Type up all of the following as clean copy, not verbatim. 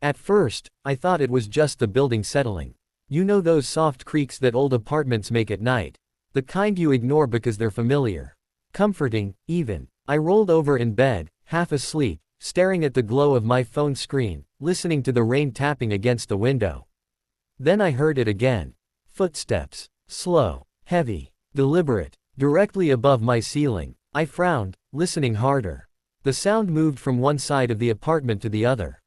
At first, I thought it was just the building settling. You know those soft creaks that old apartments make at night? The kind you ignore because they're familiar. Comforting, even. I rolled over in bed, half asleep, staring at the glow of my phone screen, listening to the rain tapping against the window. Then I heard it again. Footsteps. Slow, heavy, deliberate, directly above my ceiling. I frowned, listening harder. The sound moved from one side of the apartment to the other.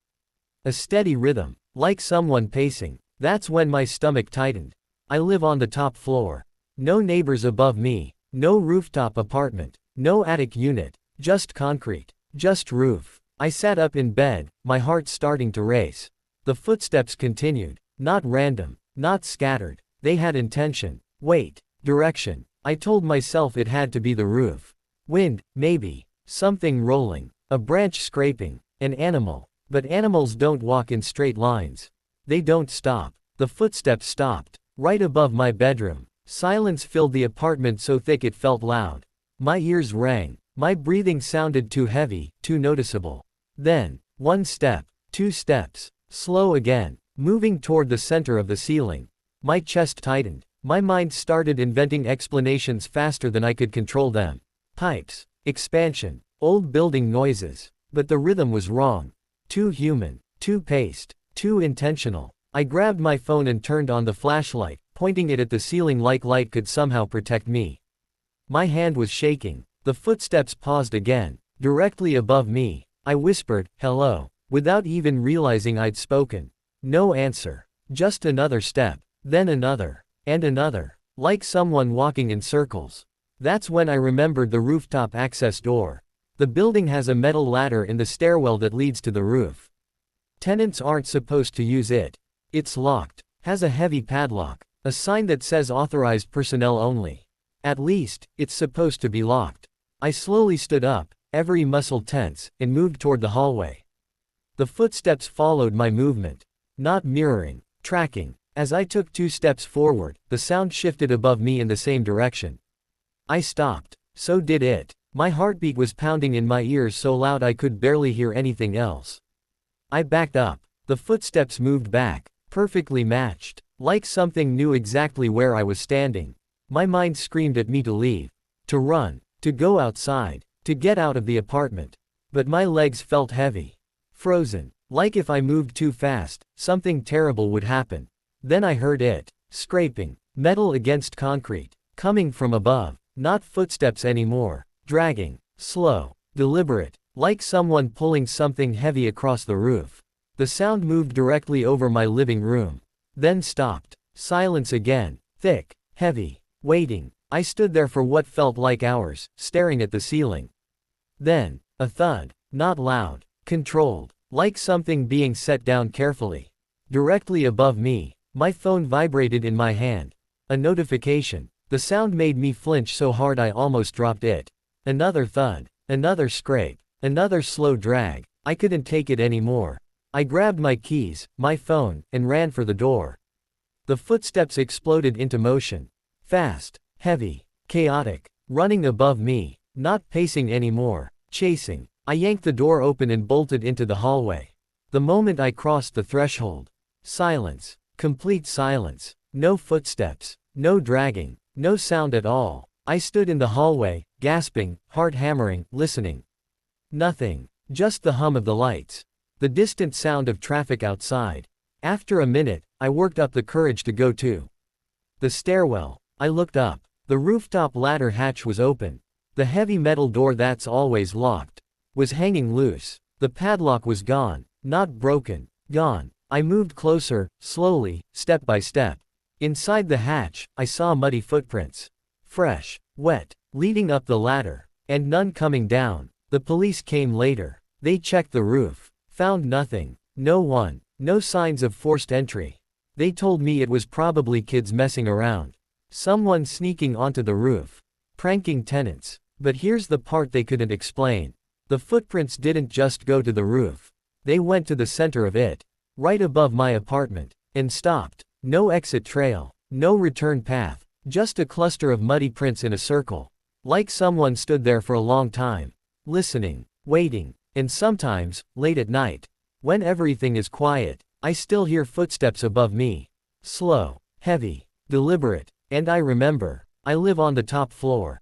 A steady rhythm, like someone pacing. That's when my stomach tightened. I live on the top floor. No neighbors above me, no rooftop apartment, no attic unit, just concrete, just roof. I sat up in bed, my heart starting to race. The footsteps continued, not random, not scattered. They had intention, weight, direction. I told myself it had to be the roof. Wind, maybe. Something rolling. A branch scraping. An animal. But animals don't walk in straight lines. They don't stop. The footsteps stopped. Right above my bedroom. Silence filled the apartment so thick it felt loud. My ears rang. My breathing sounded too heavy, too noticeable. Then, one step, two steps. Slow again. Moving toward the center of the ceiling. My chest tightened. My mind started inventing explanations faster than I could control them. Pipes. Expansion. Old building noises. But the rhythm was wrong. Too human. Too paced. Too intentional. I grabbed my phone and turned on the flashlight, pointing it at the ceiling like light could somehow protect me. My hand was shaking. The footsteps paused again. Directly above me. I whispered, "Hello," without even realizing I'd spoken. No answer. Just another step. Then another. And another. Like someone walking in circles. That's when I remembered the rooftop access door. The building has a metal ladder in the stairwell that leads to the roof. Tenants aren't supposed to use it. It's locked. Has a heavy padlock. A sign that says authorized personnel only. At least, it's supposed to be locked. I slowly stood up, every muscle tense, and moved toward the hallway. The footsteps followed my movement. Not mirroring. Tracking. As I took 2 steps forward, the sound shifted above me in the same direction. I stopped. So did it. My heartbeat was pounding in my ears so loud I could barely hear anything else. I backed up. The footsteps moved back, perfectly matched, like something knew exactly where I was standing. My mind screamed at me to leave, to run, to go outside, to get out of the apartment. But my legs felt heavy, frozen, like if I moved too fast, something terrible would happen. Then I heard it, scraping, metal against concrete, coming from above, not footsteps anymore. Dragging, slow, deliberate, like someone pulling something heavy across the roof. The sound moved directly over my living room. Then stopped. Silence again, thick, heavy, waiting. I stood there for what felt like hours, staring at the ceiling. Then, a thud, not loud, controlled, like something being set down carefully. Directly above me, my phone vibrated in my hand. A notification. The sound made me flinch so hard I almost dropped it. Another thud, another scrape, another slow drag. I couldn't take it anymore. I grabbed my keys, my phone, and ran for the door. The footsteps exploded into motion. Fast, heavy, chaotic, running above me, not pacing anymore, chasing. I yanked the door open and bolted into the hallway. The moment I crossed the threshold, silence, complete silence, no footsteps, no dragging, no sound at all. I stood in the hallway, gasping, heart hammering, listening. Nothing. Just the hum of the lights. The distant sound of traffic outside. After a minute, I worked up the courage to go to the stairwell. I looked up. The rooftop ladder hatch was open. The heavy metal door that's always locked was hanging loose. The padlock was gone. Not broken. Gone. I moved closer, slowly, step by step. Inside the hatch, I saw muddy footprints. Fresh, wet, leading up the ladder. And none coming down. The police came later. They checked the roof. Found nothing. No one. No signs of forced entry. They told me it was probably kids messing around. Someone sneaking onto the roof. Pranking tenants. But here's the part they couldn't explain. The footprints didn't just go to the roof. They went to the center of it. Right above my apartment. And stopped. No exit trail. No return path. Just a cluster of muddy prints in a circle. Like someone stood there for a long time. Listening. Waiting. And sometimes, late at night, When everything is quiet, I still hear footsteps above me. Slow, heavy, deliberate, and I remember, I live on the top floor.